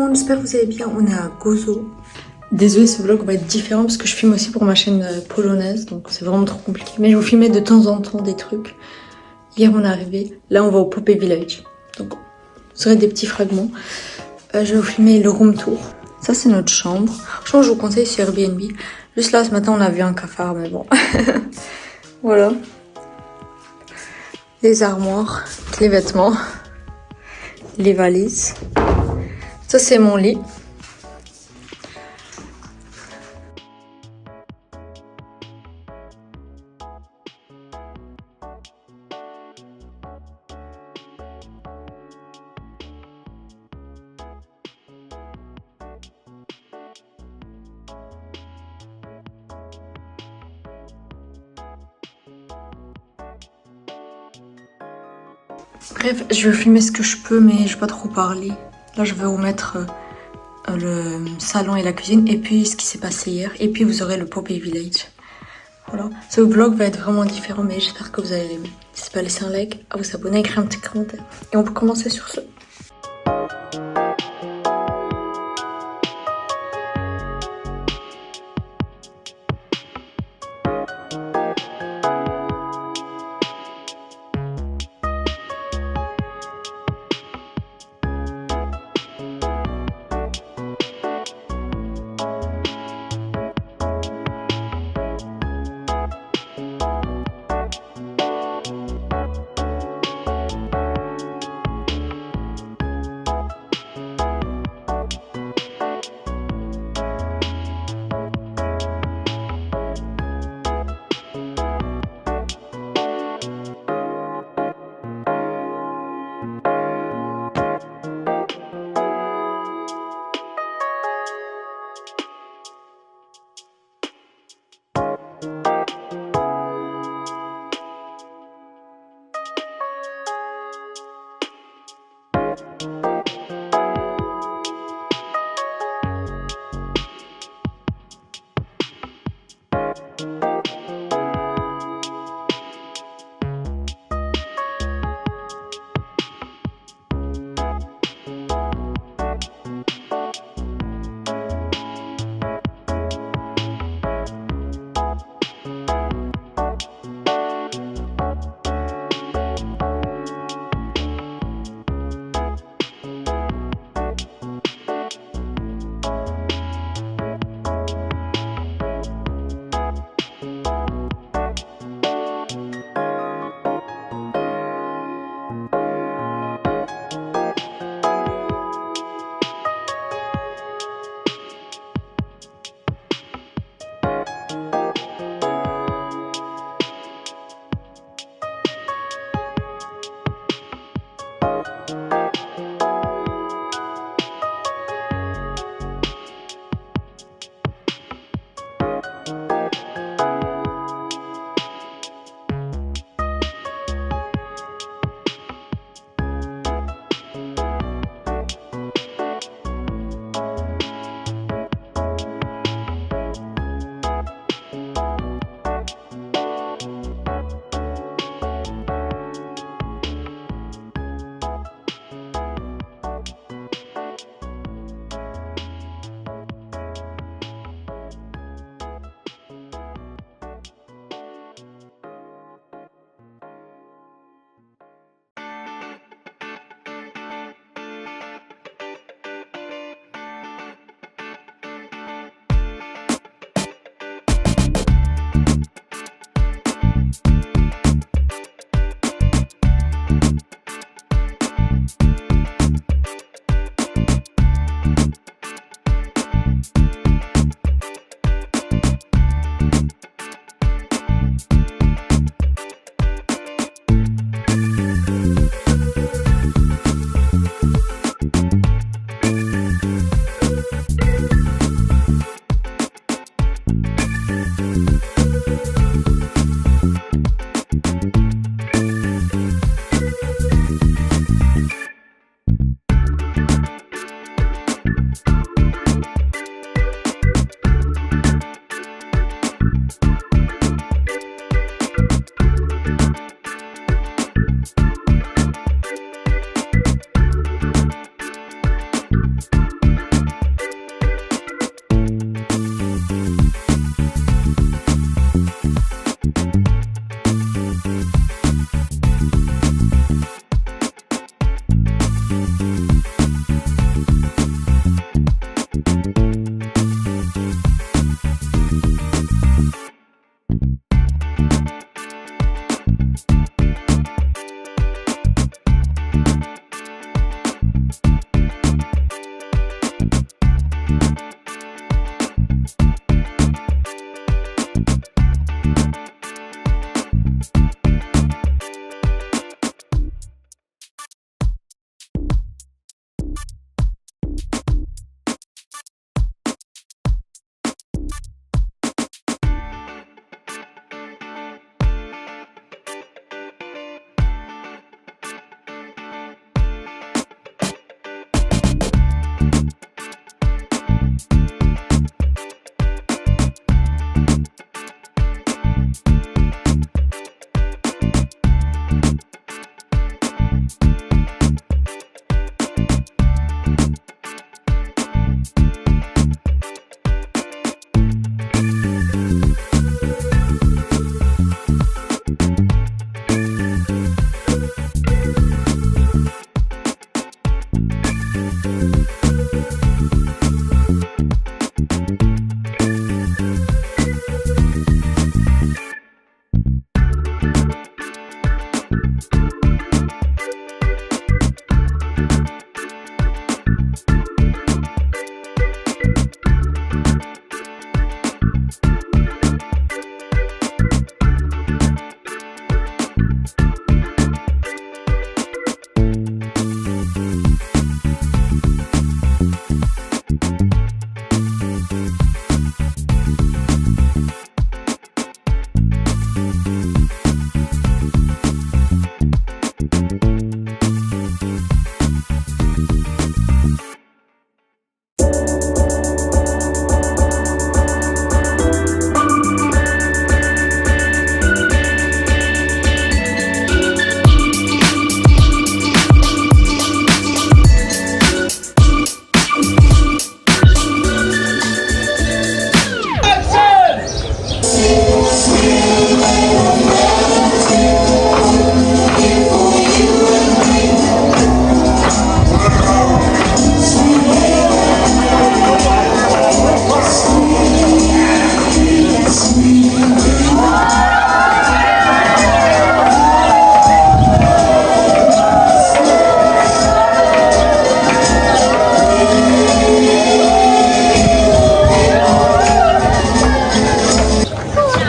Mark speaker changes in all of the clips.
Speaker 1: monde, j'espère que vous allez bien. On est à Gozo. Désolée, ce vlog va être différent parce que je filme aussi pour ma chaîne polonaise, donc c'est vraiment trop compliqué. Mais je vous filmais de temps en temps des trucs. Hier on est arrivé, là on va au Poppy Village. Donc ce serait des petits fragments. Je vais vous filmer le room tour. Ça c'est notre chambre. Franchement je vous conseille sur Airbnb. Juste là ce matin on a vu un cafard mais bon. Voilà. Les armoires, les vêtements, les valises. Ça c'est mon lit. Bref, je vais filmer ce que je peux, mais je vais pas trop parler. Là, je vais vous mettre le salon et la cuisine, et puis ce qui s'est passé hier, et puis vous aurez le Poppy Village. Voilà, ce vlog va être vraiment différent, mais j'espère que vous allez l'aimer. N'hésitez pas à laisser un like, à vous abonner, à écrire un petit commentaire. Et on peut commencer sur ce.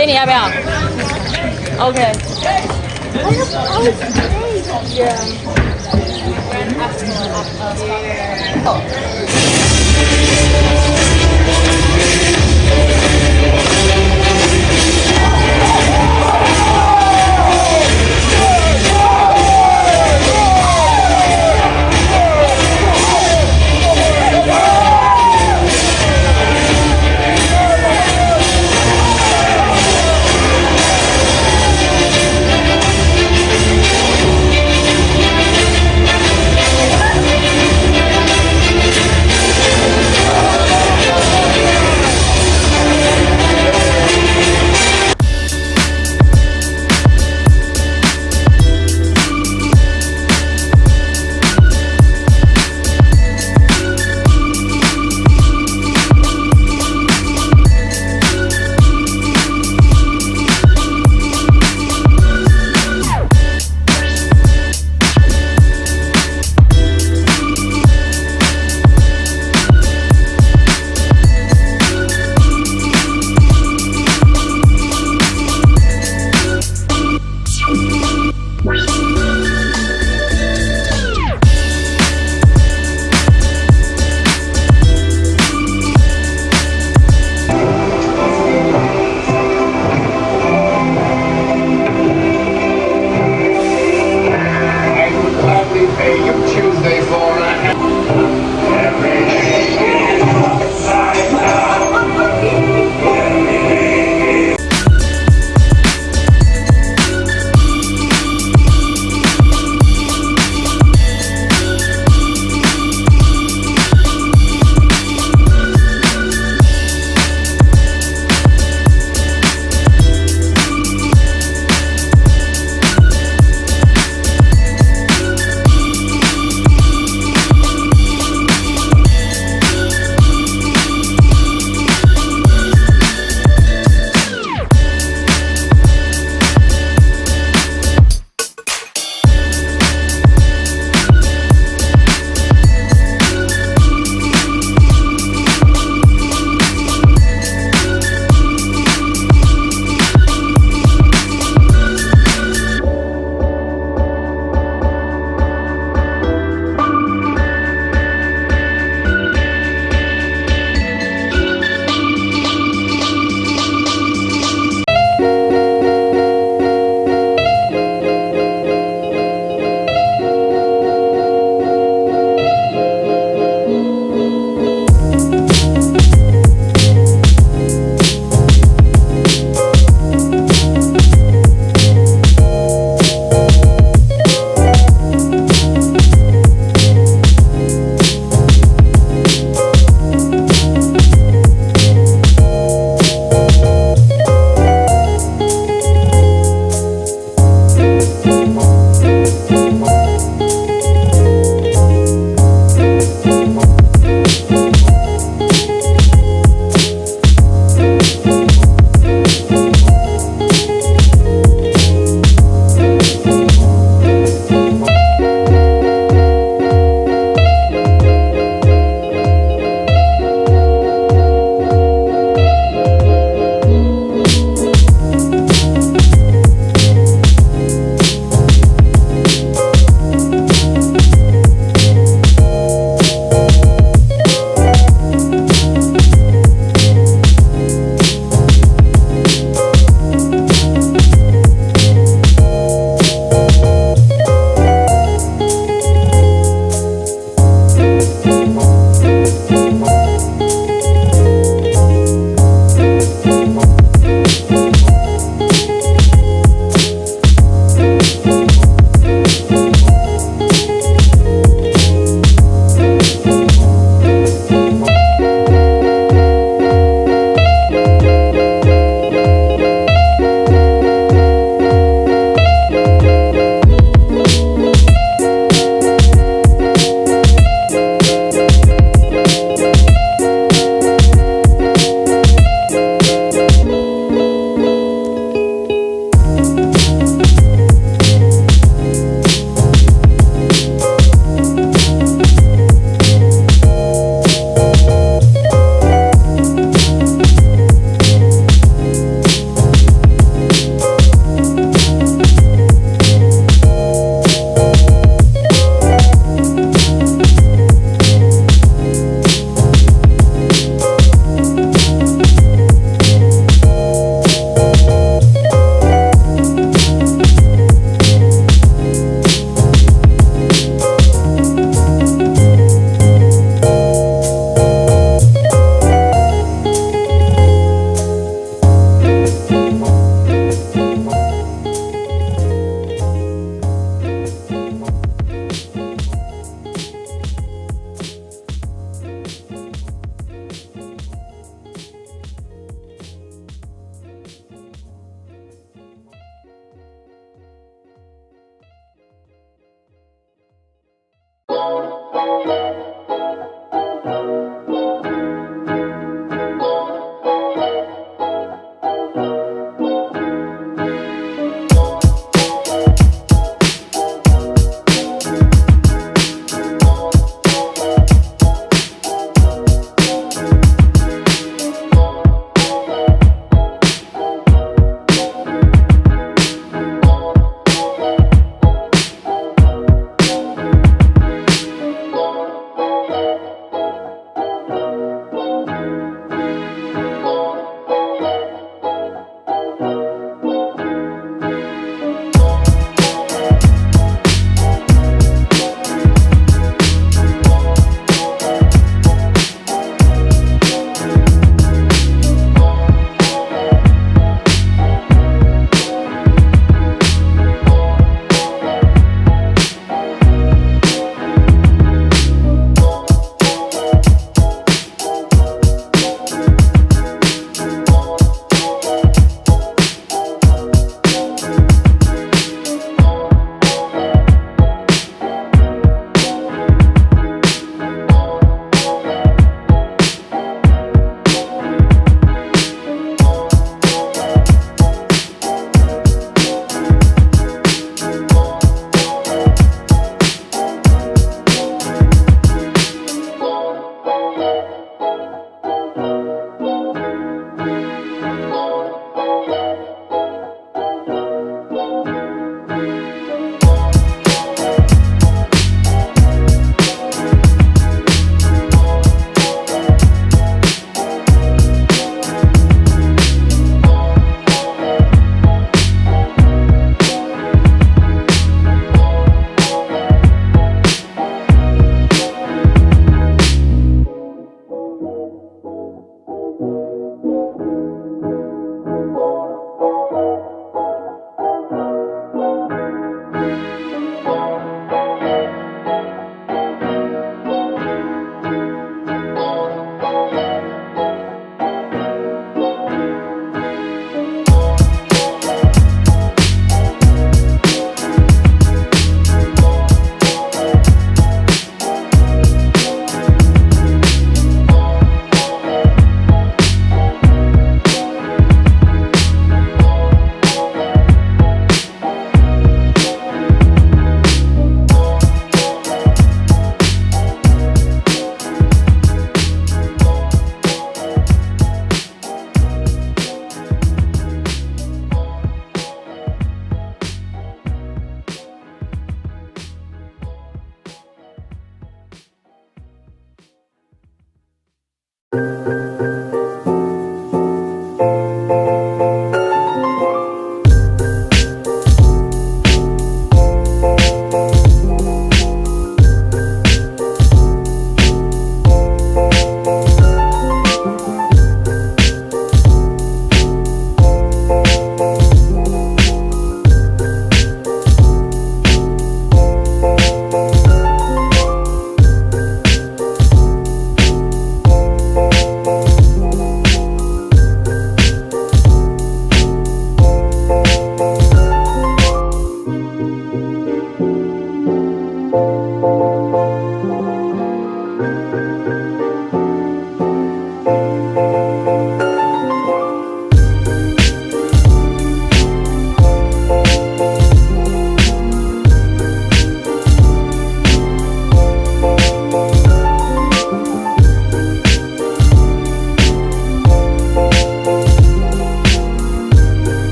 Speaker 2: 接你要不要？OK。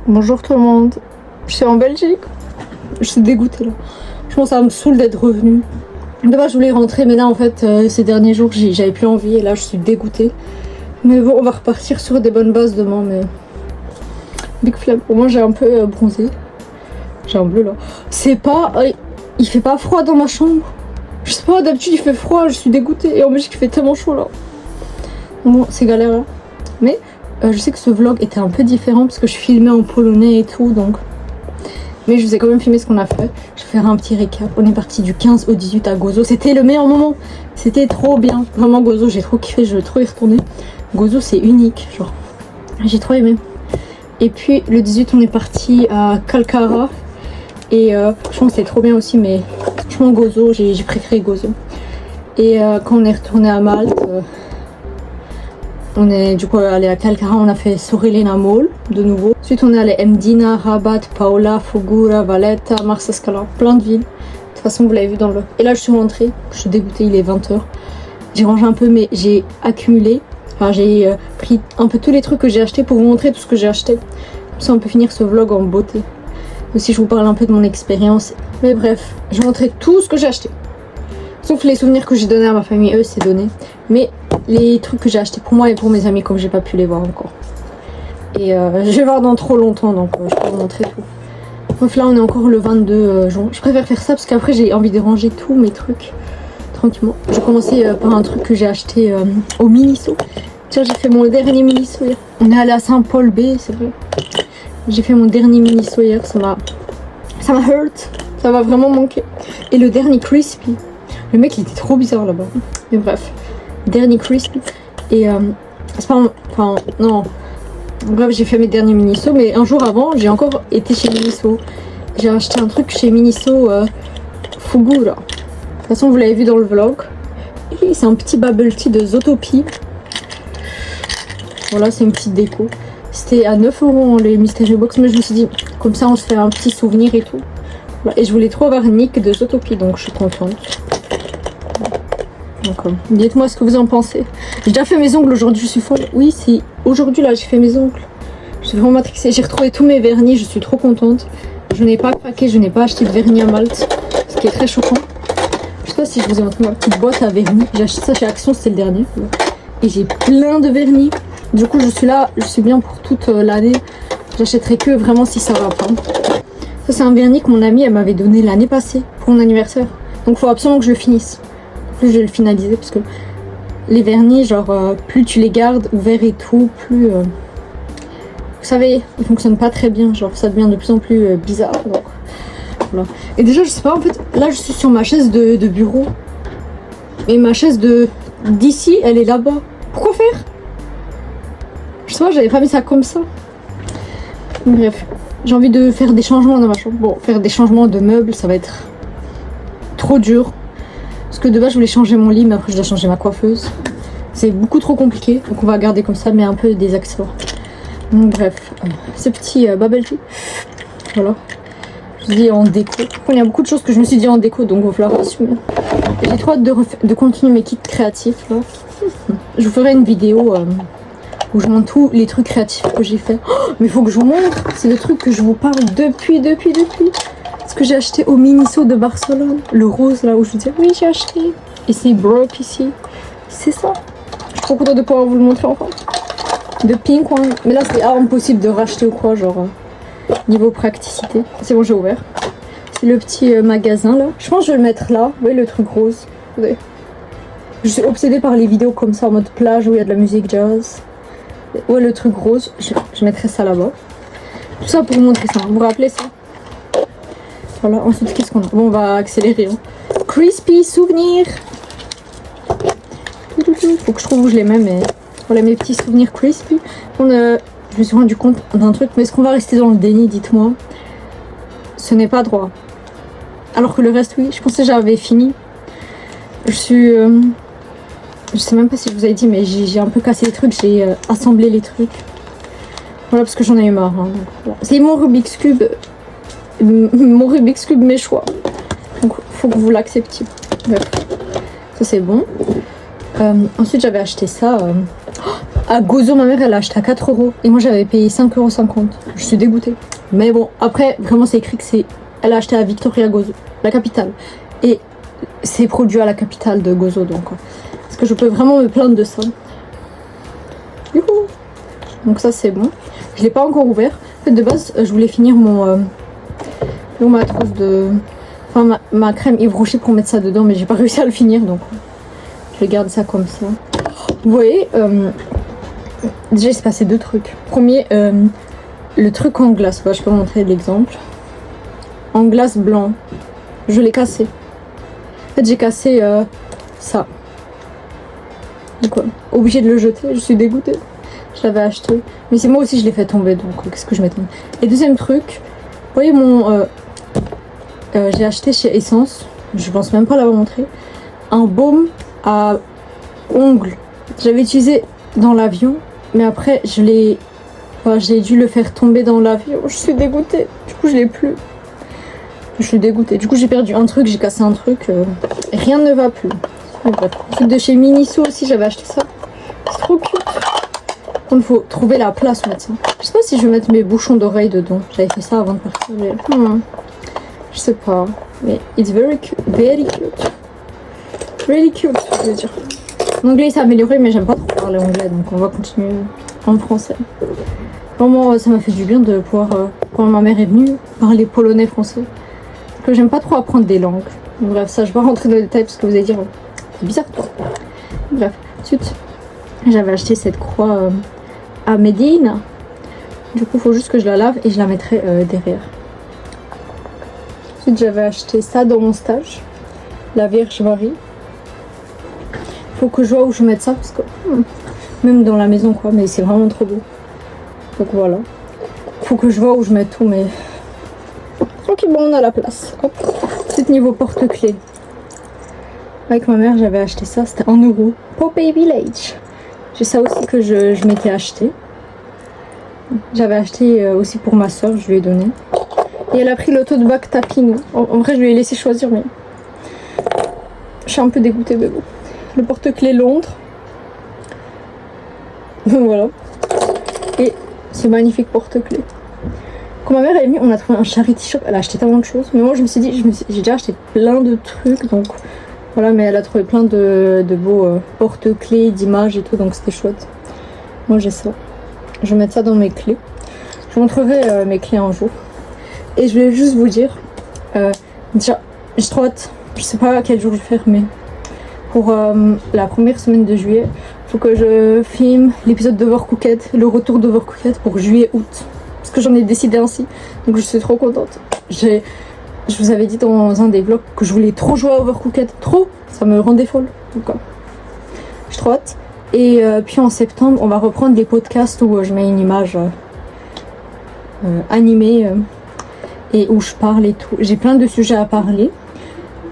Speaker 1: Bonjour tout le monde, je suis en Belgique, je suis dégoûtée là. Je pense que ça me saoule d'être revenue. D'abord je voulais rentrer mais là en fait ces derniers jours j'avais plus envie et là je suis dégoûtée. Mais bon on va repartir sur des bonnes bases demain mais... Big flemme, au moins j'ai un peu bronzé. J'ai un bleu là. C'est pas... il fait pas froid dans ma chambre. Je sais pas, d'habitude il fait froid, je suis dégoûtée. Et en Belgique il fait tellement chaud là. Bon c'est galère là. Mais... je sais que ce vlog était un peu différent parce que je filmais en polonais et tout donc. Mais je vous ai quand même filmé ce qu'on a fait. Je vais faire un petit récap. On est parti du 15 au 18 à Gozo. C'était le meilleur moment. C'était trop bien. Vraiment Gozo, j'ai trop kiffé, je veux trop y retourner. Gozo c'est unique, genre. J'ai trop aimé. Et puis le 18 on est parti à Kalkara. Et je pense que c'était trop bien aussi mais franchement Gozo, j'ai préféré Gozo. Et quand on est retourné à Malte. On est du coup allé à Kalkara, on a fait Sorelina Mall de nouveau. Ensuite on est allé Mdina, Rabat, Paola, Fogura, Valletta, Marsaskala, plein de villes. De toute façon vous l'avez vu dans le... Et là je suis rentrée, je suis dégoûtée, il est 20h. J'ai rangé un peu mais j'ai accumulé. Enfin j'ai pris un peu tous les trucs que j'ai achetés pour vous montrer tout ce que j'ai acheté. Comme ça on peut finir ce vlog en beauté. Aussi je vous parle un peu de mon expérience. Mais bref, je vais montrer tout ce que j'ai acheté. Sauf les souvenirs que j'ai donnés à ma famille, eux c'est donné. Mais les trucs que j'ai achetés pour moi et pour mes amis comme j'ai pas pu les voir encore. Et je vais voir dans trop longtemps donc je peux vous montrer tout. Bref là on est encore le 22 juin. Je préfère faire ça parce qu'après j'ai envie de ranger tous mes trucs tranquillement. Je vais commencer par un truc que j'ai acheté au Miniso. Tiens j'ai fait mon dernier Miniso hier. On est allé à Saint-Paul B, c'est vrai. J'ai fait mon dernier Miniso hier, ça m'a hurt. Ça m'a vraiment manqué. Et le dernier Crispy. Le mec il était trop bizarre là-bas. Mais bref. Dernier Crispy. Et c'est pas... Enfin non. Bref j'ai fait mes derniers Miniso. Mais un jour avant j'ai encore été chez Miniso. J'ai acheté un truc chez Miniso Fogura. De toute façon vous l'avez vu dans le vlog. Et c'est un petit bubble tea de Zotopi. Voilà c'est une petite déco. C'était à 9 € les Mystery Box. Mais je me suis dit comme ça on se fait un petit souvenir et tout. Voilà. Et je voulais trop avoir Nick de Zotopi donc je suis contente. Donc, dites-moi ce que vous en pensez. J'ai déjà fait mes ongles aujourd'hui, je suis folle. Oui, c'est aujourd'hui là, j'ai fait mes ongles. Je suis vraiment matrixée. J'ai retrouvé tous mes vernis, je suis trop contente. Je n'ai pas craqué, je n'ai pas acheté de vernis à Malte, ce qui est très choquant. Je sais pas si je vous ai montré ma petite boîte à vernis. J'ai acheté ça chez Action, c'était le dernier. Et j'ai plein de vernis. Du coup, je suis là, je suis bien pour toute l'année. J'achèterai que vraiment si ça va pas. Ça, c'est un vernis que mon amie elle m'avait donné l'année passée pour mon anniversaire. Donc, il faut absolument que je le finisse. Plus je vais le finaliser parce que les vernis, genre, plus tu les gardes ouverts et tout, plus. Vous savez, ils fonctionnent pas très bien. Genre, ça devient de plus en plus bizarre. Donc, voilà. Et déjà, je sais pas, en fait, là, je suis sur ma chaise de bureau. Et ma chaise d'ici, elle est là-bas. Pourquoi faire? Je sais pas, j'avais pas mis ça comme ça. Bref, j'ai envie de faire des changements dans ma chambre. Bon, faire des changements de meubles, ça va être trop dur. Parce que de base, je voulais changer mon lit, mais après, je dois changer ma coiffeuse. C'est beaucoup trop compliqué, donc on va garder comme ça, mais un peu des accessoires. Donc, bref, ce petit bubble tea. Voilà. Je dis en déco. Il y a beaucoup de choses que je me suis dit en déco, donc il va falloir assumer. J'ai trop hâte de continuer mes kits créatifs. Là. Je vous ferai une vidéo où je montre tous les trucs créatifs que j'ai fait. Oh, mais il faut que je vous montre. C'est le truc que je vous parle depuis. Ce que j'ai acheté au Miniso de Barcelone. Le rose là où je vous dis oui j'ai acheté. Et c'est broke ici. C'est ça. Je suis trop contente de pouvoir vous le montrer enfin. De pink one. Mais là c'est impossible de racheter ou quoi genre. Niveau praticité. C'est bon, j'ai ouvert. C'est le petit magasin là. Je pense que je vais le mettre là. Vous voyez le truc rose. Je suis obsédée par les vidéos comme ça en mode plage où il y a de la musique jazz. Ouais, le truc rose. Je mettrai ça là-bas. Tout ça pour vous montrer ça. Vous vous rappelez ça? Voilà. Ensuite, qu'est-ce qu'on a? Bon, on va accélérer. Hein. Crispy souvenir. Faut que je trouve où je les mets, mais voilà mes petits souvenirs crispy. Je me suis rendu compte d'un truc, mais est-ce qu'on va rester dans le déni, dites-moi? Ce n'est pas droit. Alors que le reste, oui. Je pensais que j'avais fini. Je suis... je sais même pas si je vous avais dit, mais j'ai un peu cassé les trucs. J'ai assemblé les trucs. Voilà, parce que j'en ai eu marre. Hein, voilà. C'est mon Rubik's Cube. Mon Rubik's Cube, mes choix. Donc, faut que vous l'acceptiez. Bref. Ça, c'est bon. Ensuite, j'avais acheté ça... à Gozo, ma mère elle a acheté à 4 € et moi j'avais payé 5,50 €. Je suis dégoûtée. Mais bon, après, vraiment c'est écrit que elle a acheté à Victoria Gozo, la capitale. Et c'est produit à la capitale de Gozo donc. Est-ce que je peux vraiment me plaindre de ça? Youhou. Donc ça c'est bon. Je l'ai pas encore ouvert. En fait de base, je voulais finir ma trousse de... Enfin ma crème Yves Rocher pour mettre ça dedans, mais j'ai pas réussi à le finir donc. Je vais garder ça comme ça. Vous voyez, déjà il s'est passé deux trucs. Premier, le truc en glace, je peux vous montrer l'exemple. En glace blanc, je l'ai cassé. En fait j'ai cassé ça. Donc obligée de le jeter, je suis dégoûtée. Je l'avais acheté. Mais c'est moi aussi je l'ai fait tomber, donc qu'est-ce que je m'étonne. Et deuxième truc, vous voyez j'ai acheté chez Essence, je pense même pas l'avoir montré, un baume à ongles. J'avais utilisé dans l'avion, mais après j'ai dû le faire tomber dans l'avion. Je suis dégoûtée. Du coup, je l'ai plus. Je suis dégoûtée. Du coup, j'ai perdu un truc, j'ai cassé un truc. Rien ne va plus. Bref. Un truc de chez Miniso aussi, j'avais acheté ça. C'est trop cute. Il faut trouver la place pour mettre ça. Je sais pas si je vais mettre mes bouchons d'oreilles dedans. J'avais fait ça avant de partir. Je sais pas. Mais it's very cute. Very cute. Really cute, je veux dire. L'anglais s'est amélioré, mais j'aime pas trop parler anglais, donc on va continuer en français. Vraiment, ça m'a fait du bien de pouvoir, quand ma mère est venue, parler polonais, français. Parce que j'aime pas trop apprendre des langues. Bref, ça, je vais pas rentrer dans les détails parce que vous allez dire, c'est bizarre toi. Bref, ensuite, j'avais acheté cette croix à Medina. Du coup, il faut juste que je la lave et je la mettrai derrière. Ensuite, j'avais acheté ça dans mon stage, la Vierge Marie. Faut que je vois où je mette ça parce que même dans la maison quoi, mais c'est vraiment trop beau. Donc voilà. Faut que je vois où je mets tout, mais ok, bon, on a la place. Hop. C'est niveau porte-clés. Avec ma mère, j'avais acheté ça, c'était 1 €. Popeye Village. J'ai ça aussi que je m'étais acheté. J'avais acheté aussi pour ma soeur, je lui ai donné. Et elle a pris l'auto de bac Tapino. En vrai, je lui ai laissé choisir, mais je suis un peu dégoûtée, mais bon. le porte-clés Londres. Voilà. Et ce magnifique porte-clés. Quand ma mère est venue, on a trouvé un charity shop. Elle a acheté tellement de choses. Mais moi, je me suis dit, j'ai déjà acheté plein de trucs. Donc voilà, mais elle a trouvé plein de beaux porte-clés, d'images et tout. Donc c'était chouette. Moi, j'ai ça. Je vais mettre ça dans mes clés. Je vous montrerai mes clés un jour. Et je voulais juste vous dire, déjà, j'ai trop hâte. Je sais pas quel jour je vais faire, mais pour la première semaine de juillet, il faut que je filme l'épisode d'Overcooked, le retour d'Overcooked pour juillet-août. Parce que j'en ai décidé ainsi, donc je suis trop contente. Je vous avais dit dans un des vlogs que je voulais trop jouer à Overcooked, trop, ça me rendait folle. Donc, j'ai trop hâte. Et puis en septembre, on va reprendre les podcasts où je mets une image animée et où je parle et tout. J'ai plein de sujets à parler.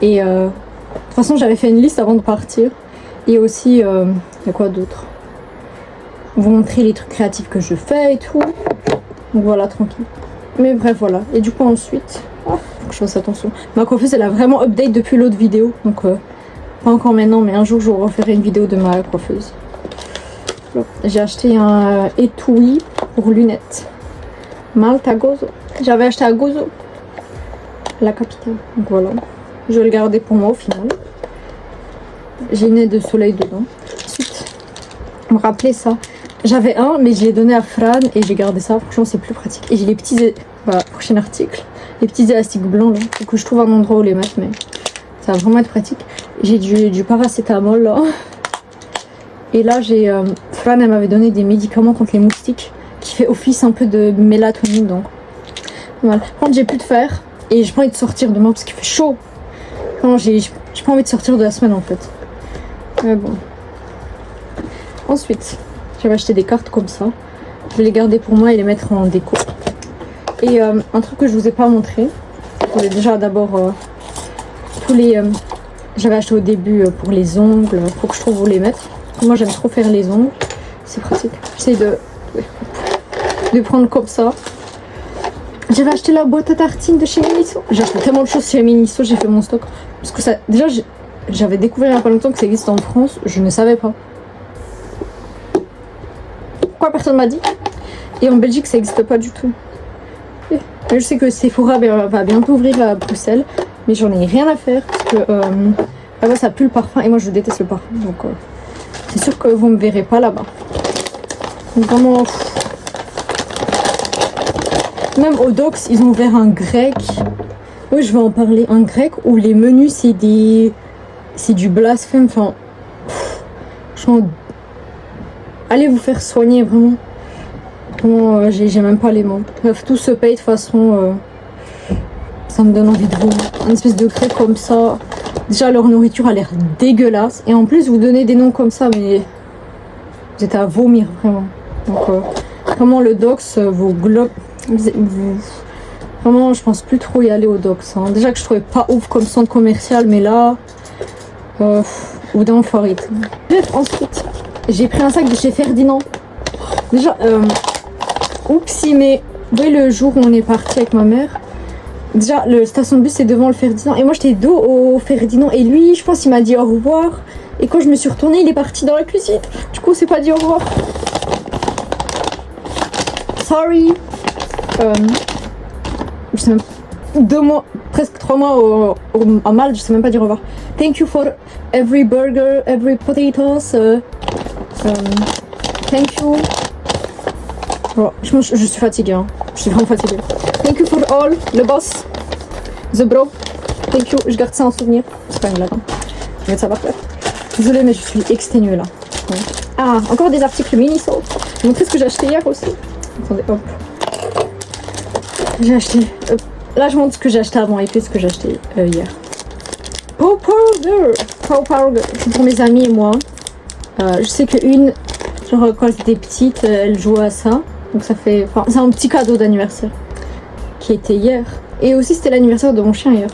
Speaker 1: Et de toute façon, j'avais fait une liste avant de partir. Et aussi, il y a quoi d'autre? Vous montrer les trucs créatifs que je fais et tout. Donc voilà, tranquille. Mais bref, voilà. Et du coup, ensuite, faut que je fasse attention. Ma coiffeuse, elle a vraiment update depuis l'autre vidéo. Donc, pas encore maintenant, mais un jour, je vous referai une vidéo de ma coiffeuse. J'ai acheté un étui pour lunettes. Malta Gozo. J'avais acheté à Gozo, la capitale. Donc voilà. Je vais le garder pour moi au final. J'ai une aide de soleil dedans. Ensuite, me rappeler ça. J'avais un, mais je l'ai donné à Fran et j'ai gardé ça. Franchement, c'est plus pratique. Et j'ai les petits... Voilà, prochain article. Les petits élastiques blancs là. Faut que je trouve un endroit où les mettre, mais ça va vraiment être pratique. J'ai du paracétamol là. Et là, j'ai... Fran, elle m'avait donné des médicaments contre les moustiques qui fait office un peu de mélatonine. Donc, voilà. Par contre, j'ai plus de fer et j'ai pas envie de sortir demain parce qu'il fait chaud. Non, j'ai pas envie de sortir de la semaine en fait. Mais bon. Ensuite, j'avais acheté des cartes comme ça. Je vais les garder pour moi et les mettre en déco. Et un truc que je vous ai pas montré. Je voulais déjà d'abord tous les... j'avais acheté au début pour les ongles. Faut que je trouve où les mettre. Moi j'aime trop faire les ongles. C'est pratique. J'essaie de prendre comme ça. J'avais acheté la boîte à tartines de chez Miniso. J'ai acheté tellement de choses chez Miniso, j'ai fait mon stock. Parce que ça, déjà, j'avais découvert il n'y a pas longtemps que ça existe en France. Je ne savais pas. Pourquoi personne m'a dit? Et en Belgique, ça n'existe pas du tout. Et je sais que Sephora va bientôt ouvrir à Bruxelles. Mais j'en ai rien à faire. Parce que là-bas, ça pue le parfum. Et moi, je déteste le parfum. Donc, c'est sûr que vous ne me verrez pas là-bas. Donc, vraiment... Même au Docs, ils ont ouvert un grec. Oui, je vais en parler. Un grec où les menus, c'est du blasphème. Enfin, franchement, allez vous faire soigner, vraiment. Vraiment, j'ai même pas les mots. Bref, tout se paye de toute façon. Ça me donne envie de vomir. Une espèce de grec comme ça. Déjà, leur nourriture a l'air dégueulasse. Et en plus, vous donnez des noms comme ça, mais vous êtes à vomir, vraiment. Donc, vraiment, le Docs, vos globes... Vraiment, je pense plus trop y aller au Docs. Hein. Déjà que je trouvais pas ouf comme centre commercial, mais là, au bout d'un moment, faut arrêter. Bref, ensuite, j'ai pris un sac de chez Ferdinand. Déjà, oupsie, mais vous voyez le jour où on est parti avec ma mère. Déjà, le station de bus c'est devant le Ferdinand. Et moi, j'étais dos au Ferdinand. Et lui, je pense, il m'a dit au revoir. Et quand je me suis retournée, il est parti dans la cuisine. Du coup, c'est pas dit au revoir. Sorry. Je sais même 2 mois, presque 3 mois en mal, je sais même pas dire au revoir. Thank you for every burger, every potatoes. Thank you. Bon, je suis fatiguée, hein. Je suis vraiment fatiguée. Thank you for all, le boss, the bro. Thank you, je garde ça en souvenir. C'est pas une blague, hein. Je vais ça par terre. Désolée, mais je suis exténuée là. Ouais. Ah, encore des articles Miniso. Je vais montrer ce que j'ai acheté hier aussi. Attendez, hop. J'ai acheté... là, je montre ce que j'ai acheté avant et puis ce que j'ai acheté hier. Paw Powder. Paw Powder. C'est pour mes amis et moi. Je sais qu'une, genre quand elle était petite, elle jouait à ça. Donc ça fait... Enfin, c'est un petit cadeau d'anniversaire. Qui était hier. Et aussi, c'était l'anniversaire de mon chien hier.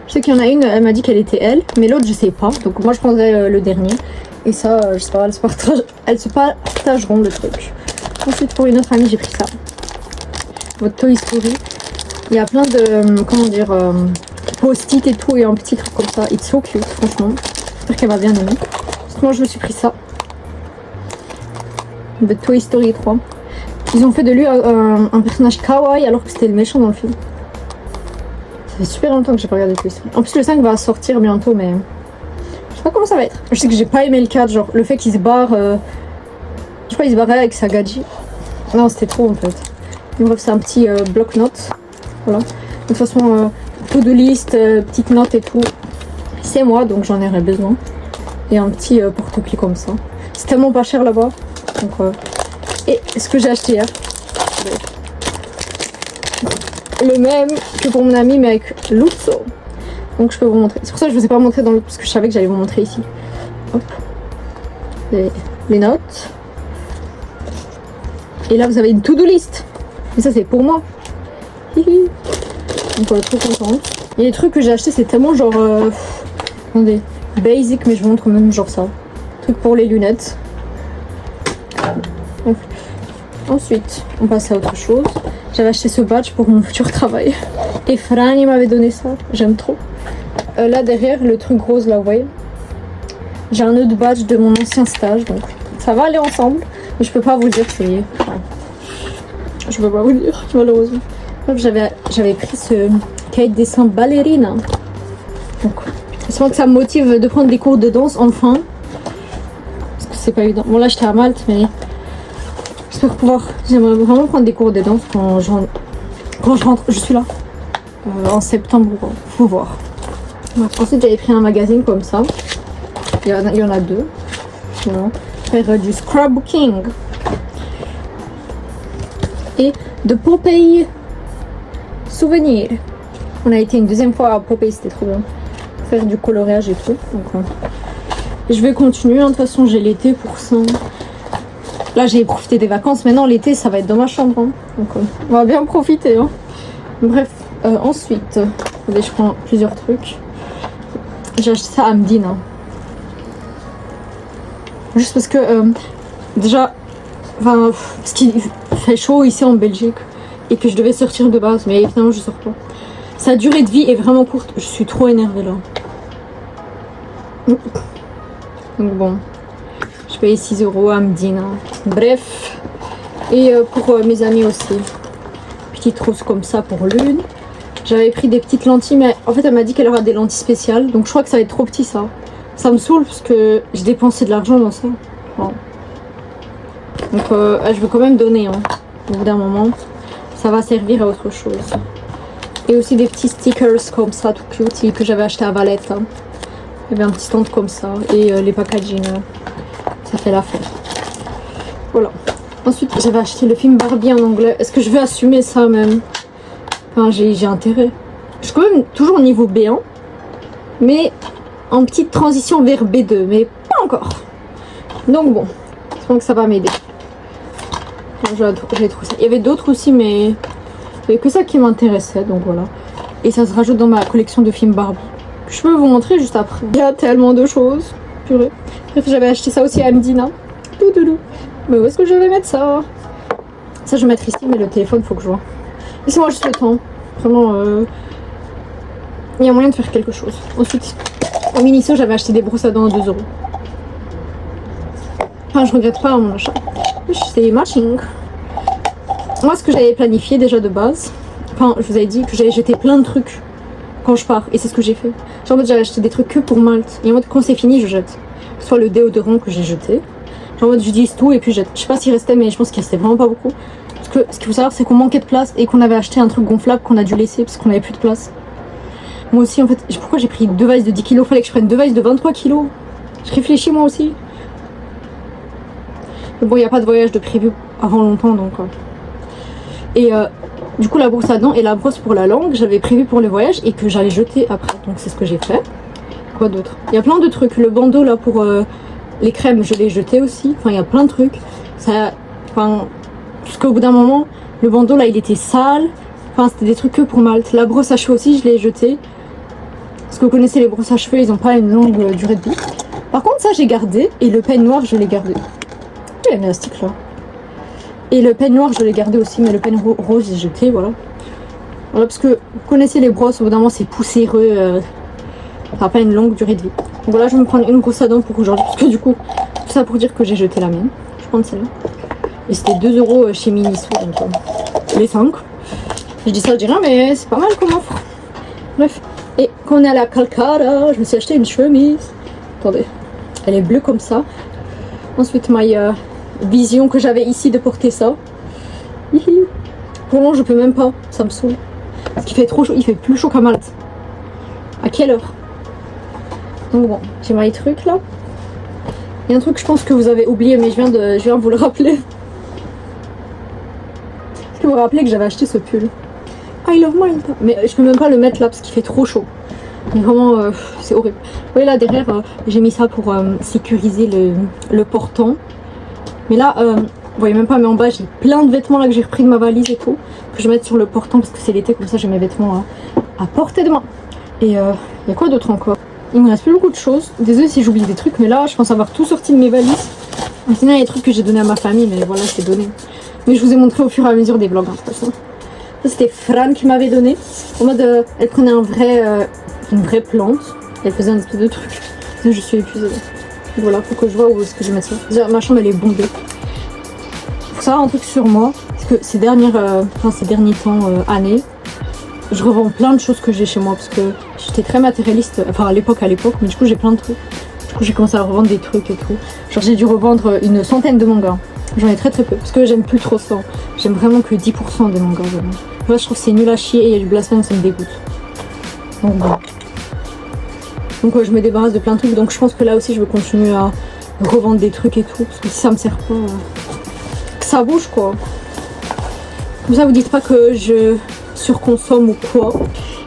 Speaker 1: Je sais qu'il y en a une, elle m'a dit qu'elle était elle. Mais l'autre, je sais pas. Donc moi, je prendrai le dernier. Et ça, je sais pas, elles se partageront le truc. Ensuite, pour une autre amie, j'ai pris ça. Votre Toy Story. Il y a plein de, comment dire, post-it et tout, et un petit truc comme ça. It's so cute, franchement. J'espère qu'elle va bien aimer. Moi je me suis pris ça. De Toy Story 3. Ils ont fait de lui un personnage kawaii alors que c'était le méchant dans le film. Ça fait super longtemps que j'ai pas regardé Toy Story. En plus le 5 va sortir bientôt mais... Je sais pas comment ça va être. Je sais que j'ai pas aimé le 4, genre le fait qu'il se barre... Je crois qu'il se barrait avec sa gadget. Non c'était trop en fait. Mais bref c'est un petit bloc-notes. Voilà. De toute façon, to-do list, petite note et tout. C'est moi donc j'en aurais besoin. Et un petit porte-clés comme ça. C'est tellement pas cher là-bas. Donc, et ce que j'ai acheté hier. Le même que pour mon ami mais avec Luzzo. Donc je peux vous montrer. C'est pour ça que je vous ai pas montré dans le... Parce que je savais que j'allais vous montrer ici. Hop. Les notes. Et là vous avez une to-do list. Et ça c'est pour moi. Hihi. Donc voilà, trop contente. Et les trucs que j'ai achetés c'est tellement genre... attendez. Basic mais je vous montre même genre ça. Truc pour les lunettes. Donc, ensuite, on passe à autre chose. J'avais acheté ce badge pour mon futur travail. Et Franny m'avait donné ça. J'aime trop. Là derrière, le truc rose là, vous voyez. J'ai un autre badge de mon ancien stage. Donc ça va aller ensemble. Mais je peux pas vous dire, c'est... Enfin, je peux pas vous dire, malheureusement. J'avais pris ce cahier de dessin ballerina. Donc, j'espère que ça me motive de prendre des cours de danse enfin. Parce que c'est pas évident. Bon là j'étais à Malte, mais... J'espère pouvoir... J'aimerais vraiment prendre des cours de danse quand je rentre. Je suis là. En septembre, faut voir. Ouais. Ensuite, j'avais pris un magazine comme ça. Il y en a deux. Voilà. Faire du scrapbooking. Et de Popeye. Souvenir. On a été une deuxième fois à Popeye, c'était trop bien. Faire du coloriage et tout. Donc, je vais continuer. De toute façon, j'ai l'été pour ça. Là, j'ai profité des vacances. Maintenant, l'été, ça va être dans ma chambre. Hein. Donc, on va bien profiter. Hein. Bref, ensuite, je prends plusieurs trucs. J'ai acheté ça à Medina. Juste parce que, déjà, parce qu'il fait chaud ici en Belgique et que je devais sortir de base, mais finalement, je sors pas. Sa durée de vie est vraiment courte. Je suis trop énervée là. Donc, bon. Je paye 6 € à Medina. Bref. Et pour mes amis aussi. Petite rose comme ça pour l'une. J'avais pris des petites lentilles, mais en fait elle m'a dit qu'elle aura des lentilles spéciales. Donc je crois que ça va être trop petit ça. Ça me saoule parce que j'ai dépensé de l'argent dans ça. Bon. Donc je veux quand même donner. Hein. Au bout d'un moment, ça va servir à autre chose. Et aussi des petits stickers comme ça, tout cute, que j'avais acheté à Valette. Hein. Il y avait un petit stand comme ça. Et les packaging. Ça fait l'affaire. Voilà. Ensuite, j'avais acheté le film Barbie en anglais. Est-ce que je vais assumer ça même? Enfin, j'ai intérêt. Je suis quand même toujours au niveau B1. Mais en petite transition vers B2. Mais pas encore. Donc bon. Je pense que ça va m'aider. J'ai trouvé ça. Il y avait d'autres aussi, mais... Il n'y avait que ça qui m'intéressait. Donc voilà. Et ça se rajoute dans ma collection de films Barbie. Je peux vous montrer juste après. Il y a tellement de choses. Purée. Bref, j'avais acheté ça aussi à Medina. Toudoudou. Mais où est-ce que je vais mettre ça? Ça, je vais mettre ici, mais le téléphone, faut que je vois. Laissez-moi juste le temps. Vraiment, il y a moyen de faire quelque chose. Ensuite, au Miniso, j'avais acheté des brosses à dents à 2 €. Enfin, je regrette pas mon achat. C'est matching. Moi, ce que j'avais planifié déjà de base, enfin, je vous avais dit que j'allais jeter plein de trucs quand je pars. Et c'est ce que j'ai fait. Genre, en mode, j'avais acheté des trucs que pour Malte. Et en mode, quand c'est fini, je jette. Soit le déodorant que j'ai jeté. Genre, en mode, j'utilise tout et puis je jette. Je sais pas s'il restait, mais je pense qu'il restait vraiment pas beaucoup. Parce que ce qu'il faut savoir, c'est qu'on manquait de place et qu'on avait acheté un truc gonflable qu'on a dû laisser parce qu'on avait plus de place. Moi aussi, en fait, pourquoi j'ai pris 2 valises de 10 kg? Fallait que je prenne 2 valises de 23 kg. Je réfléchis moi aussi. Mais bon, il n'y a pas de voyage de prévu avant longtemps, donc... Et du coup, la brosse à dents et la brosse pour la langue, j'avais prévu pour le voyage et que j'allais jeter après. Donc c'est ce que j'ai fait. Quoi d'autre? Il y a plein de trucs. Le bandeau là pour les crèmes, je l'ai jeté aussi. Enfin, il y a plein de trucs. Ça... Enfin... Parce qu'au bout d'un moment, le bandeau là, il était sale. Enfin, c'était des trucs que pour Malte. La brosse à cheveux aussi, je l'ai jetée. Parce que vous connaissez les brosses à cheveux, ils n'ont pas une longue durée de vie. Par contre, ça, j'ai gardé. Et le peigne noir, je l'ai gardé. J'ai un élastique là. Et le peigne noir, je l'ai gardé aussi. Mais le peigne rose, j'ai jeté, voilà. Voilà, parce que vous connaissez les brosses, au bout d'un moment, c'est poussiéreux. Ça n'a pas une longue durée de vie. Donc voilà, je vais me prendre une brosse à dents pour aujourd'hui, parce que du coup, tout ça pour dire que j'ai jeté la mienne. Je vais prendre celle-là. Et c'était 2 € chez Miniso, donc les 5. Je dis ça, je dis rien, mais c'est pas mal comme offre. Bref. Et quand on est à la Calcara, je me suis acheté une chemise. Attendez, elle est bleue comme ça. Ensuite, ma vision que j'avais ici de porter ça. Pour moi, je peux même pas, ça me saoule. Parce qu'il fait trop chaud, il fait plus chaud qu'à Malte. À quelle heure? Donc bon, j'ai mes trucs là. Il y a un truc que je pense que vous avez oublié, mais je viens de vous le rappeler. Est-ce que vous vous rappelez que j'avais acheté ce pull? I love Malta. Mais je peux même pas le mettre là parce qu'il fait trop chaud. Mais vraiment, c'est horrible. Vous voyez là derrière, j'ai mis ça pour sécuriser le portant. Mais là, vous voyez même pas, mais en bas, j'ai plein de vêtements là que j'ai repris de ma valise et tout. Que je vais mettre sur le portant parce que c'est l'été, comme ça j'ai mes vêtements à portée de main. Et il y a quoi d'autre encore? Il me reste plus beaucoup de choses. Désolée si j'oublie des trucs, mais là, je pense avoir tout sorti de mes valises. Sinon, il y a des trucs que j'ai donné à ma famille, mais voilà, c'est donné. Mais je vous ai montré au fur et à mesure des vlogs, hein, de toute façon. Ça, c'était Fran qui m'avait donné. En mode, elle prenait une vraie plante. Elle faisait un espèce de truc. Là, je suis épuisée. Voilà, faut que je vois où est-ce que je vais mettre ça. Déjà, ma chambre, elle est bondée. Faut savoir un truc sur moi. Parce que ces derniers temps, années, je revends plein de choses que j'ai chez moi. Parce que j'étais très matérialiste. Enfin, à l'époque, mais du coup, j'ai plein de trucs. Du coup, j'ai commencé à revendre des trucs et tout. Genre, j'ai dû revendre une centaine de mangas. J'en ai très peu. Parce que j'aime plus trop ça. J'aime vraiment que 10% des mangas. Vraiment. Moi, je trouve que c'est nul à chier et il y a du blasphème, ça me dégoûte. Donc bon. Donc je me débarrasse de plein de trucs. Donc je pense que là aussi je vais continuer à revendre des trucs et tout. Parce que si ça me sert pas, que ça bouge quoi. Comme ça vous dites pas que je surconsomme ou quoi.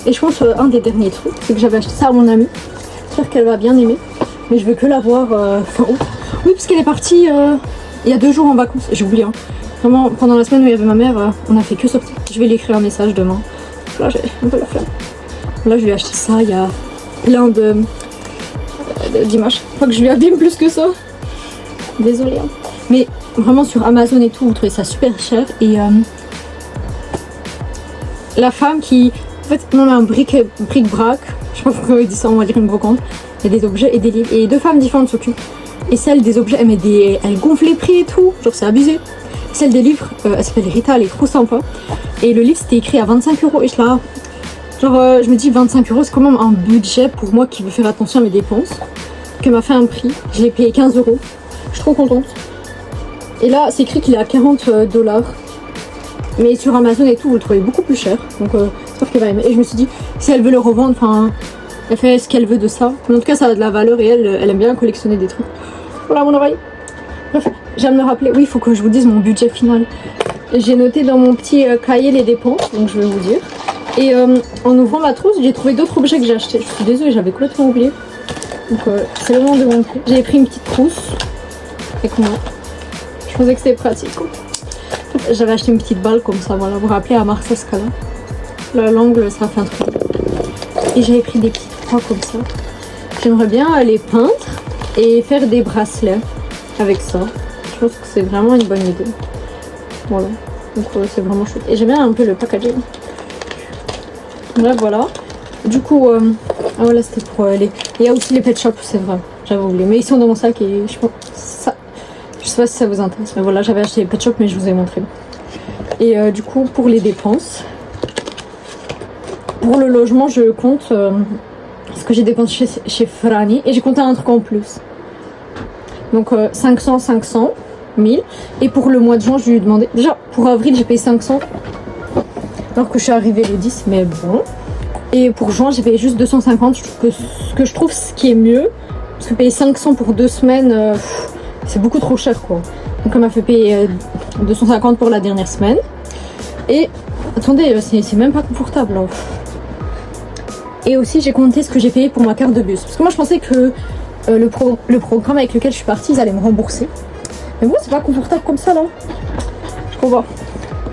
Speaker 1: Et je pense un des derniers trucs, c'est que j'avais acheté ça à mon amie. J'espère qu'elle va bien aimer. Mais je veux que la voir fin août. Oui parce qu'elle est partie il y a 2 jours en vacances. J'ai oublié hein. Vraiment pendant la semaine où il y avait ma mère, on a fait que sortir. Je vais lui écrire un message demain. Là j'ai un peu la flemme. Là je lui ai acheté ça, il y a plein d'images. Je crois que je lui abîme plus que ça. Désolée. Hein. Mais vraiment sur Amazon et tout, vous trouvez ça super cher. Et la femme qui... En fait, on a un bric-brac. Je sais pas pourquoi on dit ça, on va dire une brocante. Il y a des objets et des livres. Et 2 femmes différentes s'occupent. Et celle des objets, elle gonfle les prix et tout. Genre c'est abusé. Celle des livres, elle s'appelle Rita, elle est trop sympa. Et le livre c'était écrit à 25 €. Et là... Genre, je me dis 25 €, c'est quand même un budget pour moi qui veut faire attention à mes dépenses. Qu'elle m'a fait un prix. Je l'ai payé 15 €. Je suis trop contente. Et là, c'est écrit qu'il est à 40 $. Mais sur Amazon et tout, vous le trouvez beaucoup plus cher. Donc, j'espère qu'elle va aimer. Et je me suis dit, si elle veut le revendre, enfin, elle fait ce qu'elle veut de ça. Mais en tout cas, ça a de la valeur et elle aime bien collectionner des trucs. Voilà mon oreille. Bref, je viens de me rappeler. Oui, il faut que je vous dise mon budget final. J'ai noté dans mon petit cahier les dépenses. Donc, je vais vous dire. Et en ouvrant ma trousse, j'ai trouvé d'autres objets que j'ai achetés. Je suis désolée, j'avais complètement oublié. Donc c'est le moment de montrer. J'ai pris une petite trousse avec moi. Je pensais que c'était pratique. J'avais acheté une petite balle comme ça, voilà. Vous vous rappelez à Marseille, là, l'angle, ça fait un truc. Et j'avais pris des petites croix comme ça. J'aimerais bien les peindre et faire des bracelets avec ça. Je pense que c'est vraiment une bonne idée. Voilà. Donc c'est vraiment chouette. Et j'aime bien un peu le packaging. Bref, voilà. Du coup, ah voilà, c'était pour les... Il y a aussi les pet shops, c'est vrai. J'avais oublié. Mais ils sont dans mon sac et je pense ça... Je sais pas si ça vous intéresse. Mais voilà, j'avais acheté les pet shops, mais je vous ai montré. Et du coup, pour les dépenses, pour le logement, je compte ce que j'ai dépensé chez Franny. Et j'ai compté un truc en plus. Donc 500, 1000. Et pour le mois de juin, je lui ai demandé... Déjà, pour avril, j'ai payé 500. Alors que je suis arrivée le 10, mais bon. Et pour juin, j'ai payé juste 250, ce que je trouve ce qui est mieux. Parce que payer 500 pour 2 semaines, c'est beaucoup trop cher quoi. Donc elle m'a fait payer 250 pour la dernière semaine. Et attendez, c'est même pas confortable. Hein. Et aussi j'ai compté ce que j'ai payé pour ma carte de bus. Parce que moi je pensais que le programme avec lequel je suis partie, ils allaient me rembourser. Mais bon, c'est pas confortable comme ça là. Je comprends.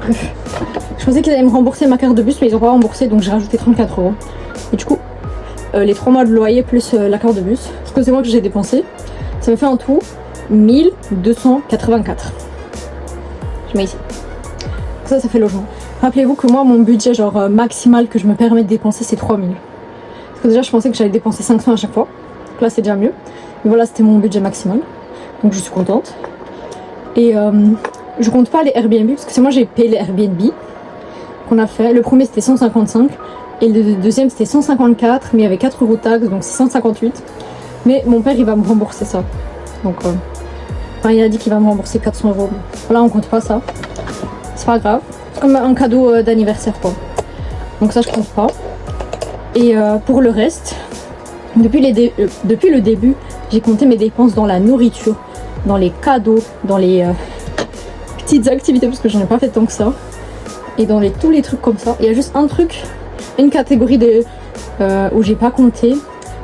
Speaker 1: Bref. Je pensais qu'ils allaient me rembourser ma carte de bus, mais ils n'ont pas remboursé, donc j'ai rajouté 34 €. Et du coup, les 3 mois de loyer plus la carte de bus, parce que c'est moi que j'ai dépensé, ça me fait en tout 1284. Je mets ici. Ça fait logement. Rappelez-vous que moi, mon budget genre maximal que je me permets de dépenser, c'est 3000. Parce que déjà, je pensais que j'allais dépenser 500 à chaque fois.
Speaker 3: Donc là c'est déjà mieux. Mais voilà, c'était mon budget maximal. Donc je suis contente. Et je compte pas les Airbnb parce que c'est moi j'ai payé les Airbnb qu'on a fait. Le premier c'était 155 et le deuxième c'était 154, mais il y avait 4 euros de taxes, donc c'est 158. Mais mon père il va me rembourser ça. Donc il a dit qu'il va me rembourser 400 euros. Voilà, on compte pas ça. C'est pas grave. C'est comme un cadeau d'anniversaire quoi. Donc ça je compte pas. Et pour le reste, depuis le début, j'ai compté mes dépenses dans la nourriture, dans les cadeaux, dans les petites activités parce que j'en ai pas fait tant que ça. Et dans tous les trucs comme ça. Il y a juste un truc, une catégorie où j'ai pas compté.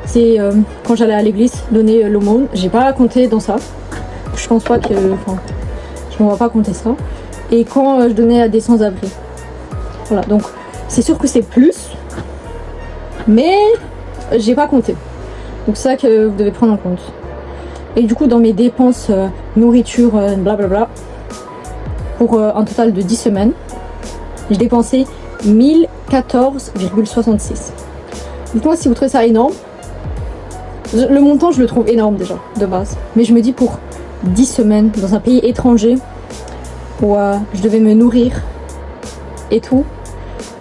Speaker 3: C'est quand j'allais à l'église donner l'aumône. J'ai pas compté dans ça. Je pense pas que... Enfin, je ne vais pas compter ça. Et quand je donnais à des sans-abri. Voilà, donc c'est sûr que c'est plus. Mais j'ai pas compté. Donc c'est ça que vous devez prendre en compte. Et du coup dans mes dépenses nourriture, blablabla, pour un total de 10 semaines, j'ai dépensé 1014,66. Dites-moi si vous trouvez ça énorme. Le montant je le trouve énorme déjà de base. Mais je me dis pour 10 semaines dans un pays étranger où je devais me nourrir et tout,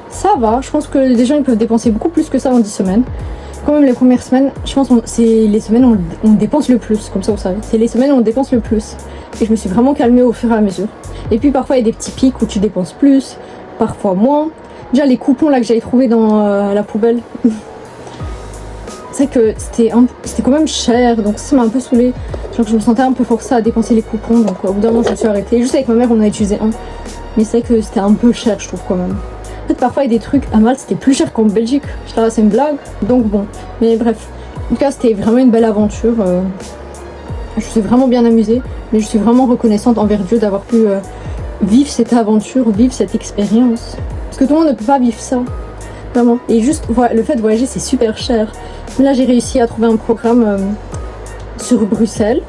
Speaker 3: ça va. Je pense que les gens ils peuvent dépenser beaucoup plus que ça en 10 semaines. Quand même les premières semaines, je pense que c'est les semaines où on dépense le plus, comme ça vous savez. C'est les semaines où on dépense le plus. Et je me suis vraiment calmée au fur et à mesure. Et puis parfois il y a des petits pics où tu dépenses plus, parfois moins. Déjà les coupons là que j'avais trouvé dans la poubelle, c'est que c'était quand même cher, donc ça m'a un peu saoulée. Genre je me sentais un peu forcée à dépenser les coupons, donc au bout d'un moment je me suis arrêtée. Juste avec ma mère on a utilisé un, mais c'est que c'était un peu cher je trouve quand même. En fait parfois il y a des trucs à Malte c'était plus cher qu'en Belgique, je là c'est une blague, donc bon. Mais bref, en tout cas c'était vraiment une belle aventure. Je suis vraiment bien amusée, mais je suis vraiment reconnaissante envers Dieu d'avoir pu vivre cette aventure, vivre cette expérience. Parce que tout le monde ne peut pas vivre ça, vraiment. Et juste le fait de voyager c'est super cher. Là j'ai réussi à trouver un programme sur Bruxelles,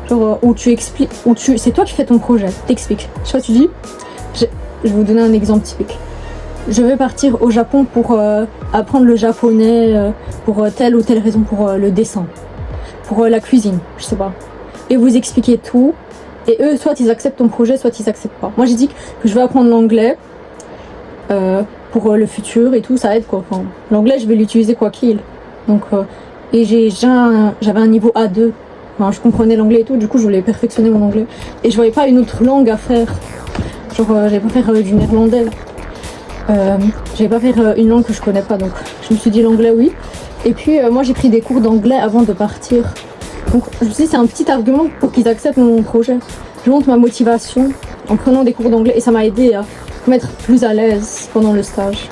Speaker 3: genre où tu expliques, c'est toi qui fais ton projet, t'expliques. Je sais pas, tu dis, je vais vous donner un exemple typique. Je vais partir au Japon pour apprendre le japonais pour telle ou telle raison, pour le dessin, pour la cuisine, je sais pas. Et vous expliquez tout. Et eux, soit ils acceptent ton projet, soit ils acceptent pas. Moi j'ai dit que je vais apprendre l'anglais pour le futur et tout, ça aide quoi. Enfin, l'anglais je vais l'utiliser quoi qu'il. Donc, et j'avais un niveau A2. Enfin, je comprenais l'anglais et tout, du coup je voulais perfectionner mon anglais. Et je voyais pas une autre langue à faire. Genre j'allais pas faire du néerlandais. J'allais pas faire une langue que je connais pas, donc je me suis dit l'anglais oui. Et puis moi j'ai pris des cours d'anglais avant de partir. Donc je me suis dit c'est un petit argument pour qu'ils acceptent mon projet. Je montre ma motivation en prenant des cours d'anglais et ça m'a aidé à me mettre plus à l'aise pendant le stage.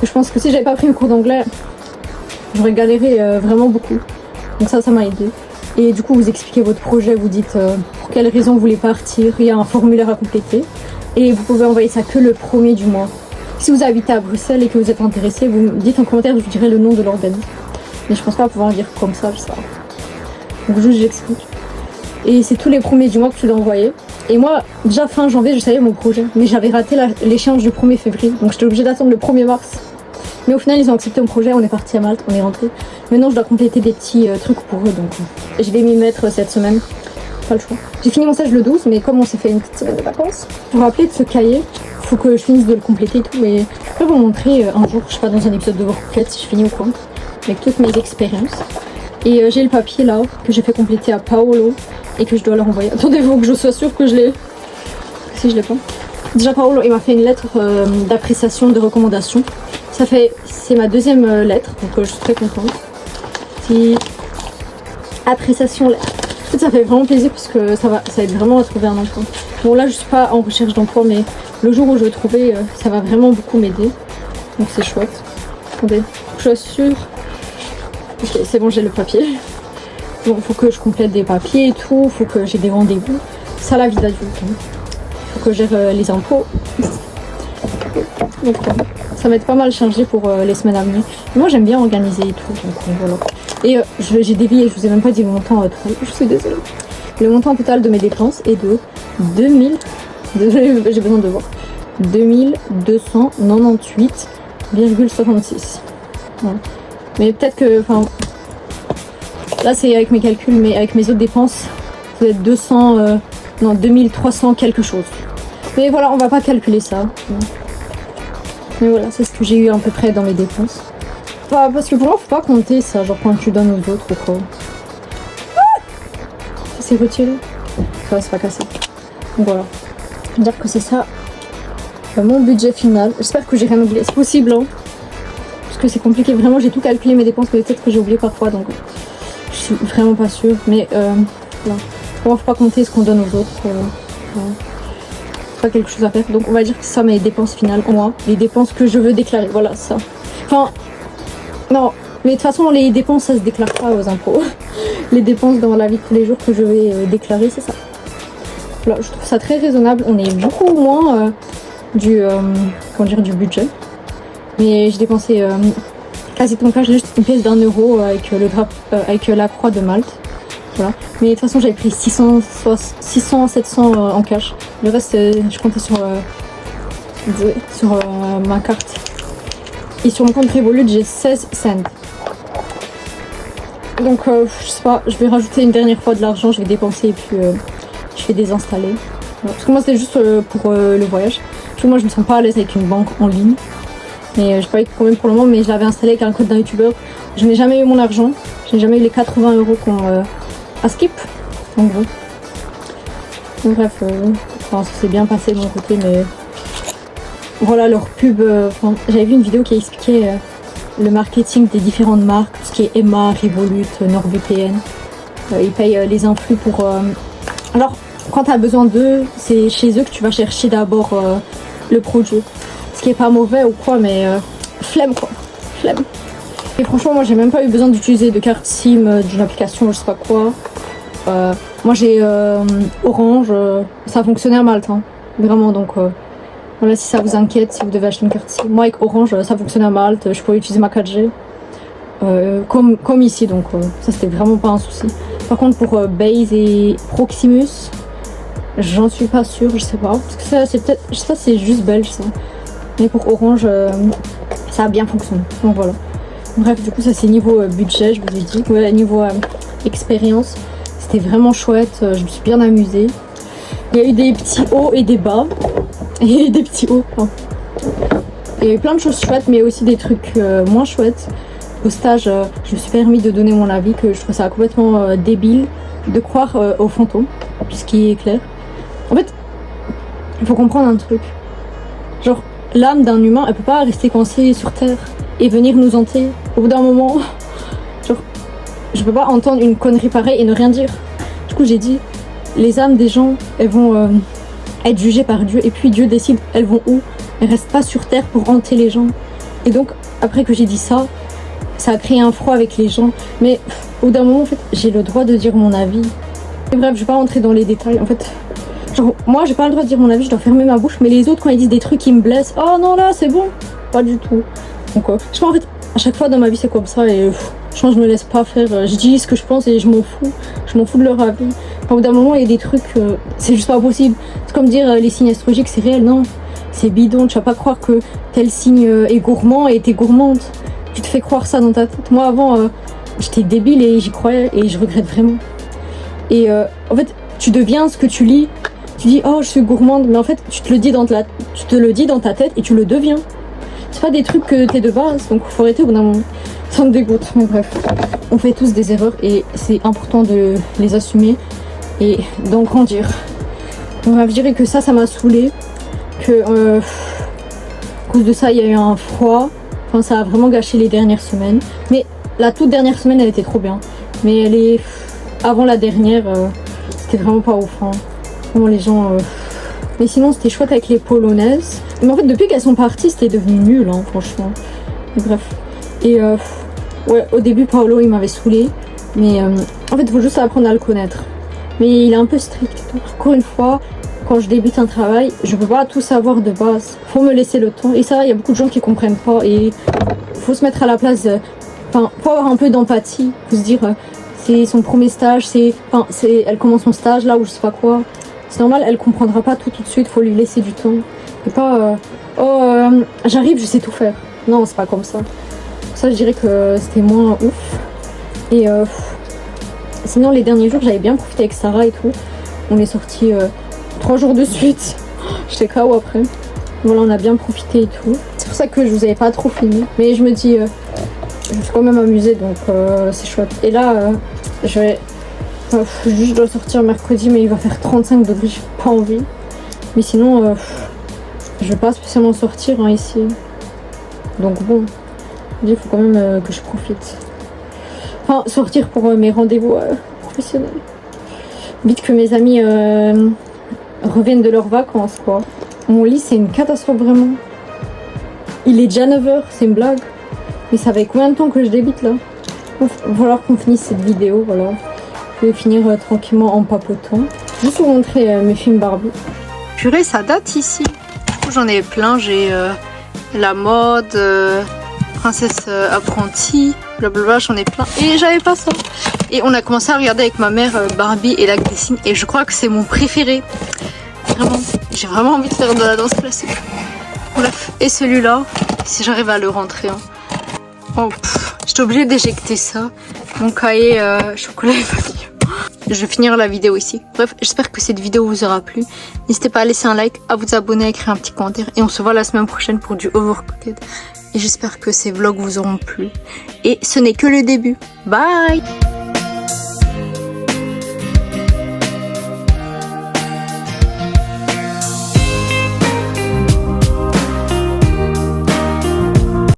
Speaker 3: Et je pense que si j'avais pas pris le cours d'anglais, j'aurais galéré vraiment beaucoup. Donc ça m'a aidé. Et du coup vous expliquez votre projet, vous dites pour quelles raisons vous voulez partir, il y a un formulaire à compléter. Et vous pouvez envoyer ça que le 1er du mois. Si vous habitez à Bruxelles et que vous êtes intéressé, vous me dites en commentaire, je vous dirai le nom de l'organisme. Mais je pense pas pouvoir le dire comme ça, je sais pas. Donc juste j'explique. Et c'est tous les 1er du mois que tu dois envoyer. Et moi, déjà fin janvier, je savais mon projet. Mais j'avais raté l'échéance du 1er février. Donc j'étais obligée d'attendre le 1er mars. Mais au final, ils ont accepté mon projet, on est parti à Malte, on est rentré. Maintenant, je dois compléter des petits trucs pour eux, donc je vais m'y mettre cette semaine. Pas le choix. J'ai fini mon stage le 12, mais comme on s'est fait une petite semaine de vacances, pour vous rappeler de ce cahier, faut que je finisse de le compléter et tout, mais je vais vous montrer un jour, je sais pas, dans un épisode de Workplate si je finis ou quoi, avec toutes mes expériences. Et j'ai le papier là, que j'ai fait compléter à Paolo, et que je dois leur envoyer. Attendez-vous que je sois sûre que je l'ai. Si je l'ai pas. Déjà Paolo, il m'a fait une lettre d'appréciation, de recommandation. C'est ma deuxième lettre, donc je suis très contente. C'est appréciation lettre. En fait, ça fait vraiment plaisir parce que ça aide vraiment à trouver un emploi. Bon là je suis pas en recherche d'emploi, mais le jour où je vais trouver, ça va vraiment beaucoup m'aider. Donc c'est chouette. Attendez, je suis sûre. Ok, c'est bon, j'ai le papier. Bon, faut que je complète des papiers et tout, faut que j'ai des rendez-vous. Ça la vie d'adulte. Faut que je gère les impôts. Donc ça va être pas mal chargé pour les semaines à venir. Moi j'aime bien organiser et tout, donc voilà. Et j'ai dévié, je vous ai même pas dit le montant total, je suis désolée. Le montant total de mes dépenses est de 2000, désolée j'ai besoin de voir, 2298,66. Voilà. Mais peut-être que, enfin, Là c'est avec mes calculs, mais avec mes autres dépenses, ça va être 2300 quelque chose. Mais voilà, on va pas calculer ça. Mais voilà, c'est ce que j'ai eu à peu près dans mes dépenses. Enfin, parce que pour moi, faut pas compter ça, genre quand tu donnes aux autres ou quoi. Ça s'est retiré. Ça va, c'est pas cassé. Donc voilà. Je veux dire que c'est ça mon budget final. J'espère que j'ai rien oublié. C'est possible, hein. Parce que c'est compliqué. Vraiment, j'ai tout calculé mes dépenses, mais peut-être que j'ai oublié parfois, donc je suis vraiment pas sûre. Mais voilà. Pour moi, faut pas compter ce qu'on donne aux autres. Voilà. Pas quelque chose à faire. Donc on va dire que c'est ça mes dépenses finales, moi. Les dépenses que je veux déclarer. Voilà, ça. Enfin, non. Mais de toute façon, les dépenses, ça se déclare pas aux impôts. Les dépenses dans la vie de tous les jours que je vais déclarer, c'est ça. Voilà, je trouve ça très raisonnable. On est beaucoup moins du budget. Mais j'ai dépensé quasi tout mon cash, juste une pièce d'1 € avec la croix de Malte. Voilà. Mais de toute façon, j'avais pris 600, 700 en cash. Le reste, je comptais sur ma carte. Et sur mon compte Revolut, j'ai 16 cents. Donc, je sais pas, je vais rajouter une dernière fois de l'argent, je vais dépenser et puis je vais désinstaller. Voilà. Parce que moi, c'était juste pour le voyage. Parce que moi, je me sens pas à l'aise avec une banque en ligne. Mais j'ai pas eu de problème pour le moment, mais je l'avais installé avec un code d'un youtubeur. Je n'ai jamais eu mon argent. Je n'ai jamais eu les 80 € qu'on à skip. En gros. Donc, bref, ça s'est bien passé de mon côté, mais voilà leur pub. J'avais vu une vidéo qui expliquait le marketing des différentes marques, tout ce qui est Emma, Revolut, NordVPN. Ils payent les influx pour. Alors, quand tu as besoin d'eux, c'est chez eux que tu vas chercher d'abord le produit. Ce qui est pas mauvais ou quoi, mais flemme quoi. Flemme. Et franchement, moi j'ai même pas eu besoin d'utiliser de carte SIM, d'une application, je sais pas quoi. Moi j'ai Orange, ça fonctionnait à Malte, hein. Vraiment, donc voilà, si ça vous inquiète, si vous devez acheter une carte SIM. Moi avec Orange, ça fonctionnait à Malte, je pouvais utiliser ma 4G. Comme ici, donc ça c'était vraiment pas un souci. Par contre pour Base et Proximus, j'en suis pas sûre, je sais pas. Parce que ça c'est juste belge ça. Mais pour Orange, ça a bien fonctionné. Donc voilà. Bref, du coup ça c'est niveau budget, je vous ai dit. Ouais, niveau expérience, c'était vraiment chouette, je me suis bien amusée. Il y a eu des petits hauts et des bas. Il y a eu des petits hauts. Enfin. Il y a eu plein de choses chouettes, mais aussi des trucs moins chouettes. Au stage, je me suis permis de donner mon avis, que je trouve ça complètement débile de croire aux fantômes, ce qui est clair. En fait, il faut comprendre un truc. Genre, l'âme d'un humain, elle peut pas rester coincée sur Terre et venir nous hanter. Au bout d'un moment, genre, je peux pas entendre une connerie pareille et ne rien dire. Du coup, j'ai dit, les âmes des gens, elles vont être jugées par Dieu, et puis Dieu décide, elles vont où? Elles restent pas sur Terre pour hanter les gens. Et donc, après que j'ai dit ça, ça a créé un froid avec les gens. Mais au bout d'un moment, en fait, j'ai le droit de dire mon avis. Et bref, je vais pas rentrer dans les détails. En fait, genre, moi, j'ai pas le droit de dire mon avis, je dois fermer ma bouche. Mais les autres, quand ils disent des trucs qui me blessent, oh non, là, c'est bon. Pas du tout. Donc, je sais pas, en fait, à chaque fois dans ma vie, c'est comme ça. Et je pense que je me laisse pas faire. Je dis ce que je pense et je m'en fous. Je m'en fous de leur avis. Au bout d'un moment, il y a des trucs, c'est juste pas possible. C'est comme dire les signes astrologiques, c'est réel. Non, c'est bidon. Tu vas pas croire que tel signe est gourmand et t'es gourmande. Tu te fais croire ça dans ta tête. Moi, avant, j'étais débile et j'y croyais et je regrette vraiment. Et en fait, tu deviens ce que tu lis. Tu dis, oh, je suis gourmande. Mais en fait, tu te le dis dans ta tête et tu le deviens. C'est pas des trucs que t'es de base. Donc, faut arrêter au bout d'un moment. Ça me dégoûte. Mais bref, on fait tous des erreurs et c'est important de les assumer et d'en grandir. Donc, je dirais que ça m'a saoulée. Que, à cause de ça, il y a eu un froid. Enfin, ça a vraiment gâché les dernières semaines. Mais la toute dernière semaine, elle était trop bien. Mais avant la dernière, c'était vraiment pas ouf. Hein. Vraiment, les gens... Mais sinon, c'était chouette avec les Polonaises. Mais en fait, depuis qu'elles sont parties, c'était devenu nul, hein, franchement. Mais bref. Et ouais, au début, Paolo, il m'avait saoulé. Mais en fait, il faut juste apprendre à le connaître. Mais il est un peu strict et tout. Encore une fois... Quand je débute un travail, je peux pas tout savoir de base. Faut me laisser le temps. Et ça, il y a beaucoup de gens qui comprennent pas. Et faut se mettre à la place. Enfin, faut avoir un peu d'empathie. Faut se dire, c'est son premier stage. Elle commence son stage là ou je sais pas quoi. C'est normal, elle comprendra pas tout de suite. Faut lui laisser du temps. Et pas, j'arrive, je sais tout faire. Non, c'est pas comme ça. Ça, je dirais que c'était moins ouf. Et Sinon les derniers jours j'avais bien profité avec Sarah et tout. On est sortis 3 jours de suite. J'étais KO après. Voilà, on a bien profité et tout. C'est pour ça que je vous avais pas trop filmé. Mais je me dis, je me suis quand même amusée, donc c'est chouette. Et là, je dois sortir mercredi, mais il va faire 35 degrés, j'ai pas envie. Mais sinon, je vais pas spécialement sortir hein, ici. Donc bon, il faut quand même que je profite. Enfin, sortir pour mes rendez-vous professionnels. Vite que mes amis reviennent de leurs vacances, quoi. Mon lit, c'est une catastrophe, vraiment. Il est déjà 9h, c'est une blague. Mais ça fait combien de temps que je débite, là? Il va falloir qu'on finisse cette vidéo, voilà. Je vais finir tranquillement en papotant. Je vais vous montrer mes films Barbie. Purée, ça date ici. Du coup, j'en ai plein. J'ai la mode, princesse apprentie, blablabla, j'en ai plein. Et j'avais pas ça. Et on a commencé à regarder avec ma mère Barbie et Lac des Cygnes. Et je crois que c'est mon préféré. Vraiment, j'ai vraiment envie de faire de la danse classique. Bref, et celui-là, si j'arrive à le rentrer. Hein. Oh, j'étais obligée d'éjecter ça. Mon cahier chocolat et vanille. Je vais finir la vidéo ici. Bref, j'espère que cette vidéo vous aura plu. N'hésitez pas à laisser un like, à vous abonner, à écrire un petit commentaire. Et on se voit la semaine prochaine pour du Overcooked. Et j'espère que ces vlogs vous auront plu. Et ce n'est que le début. Bye!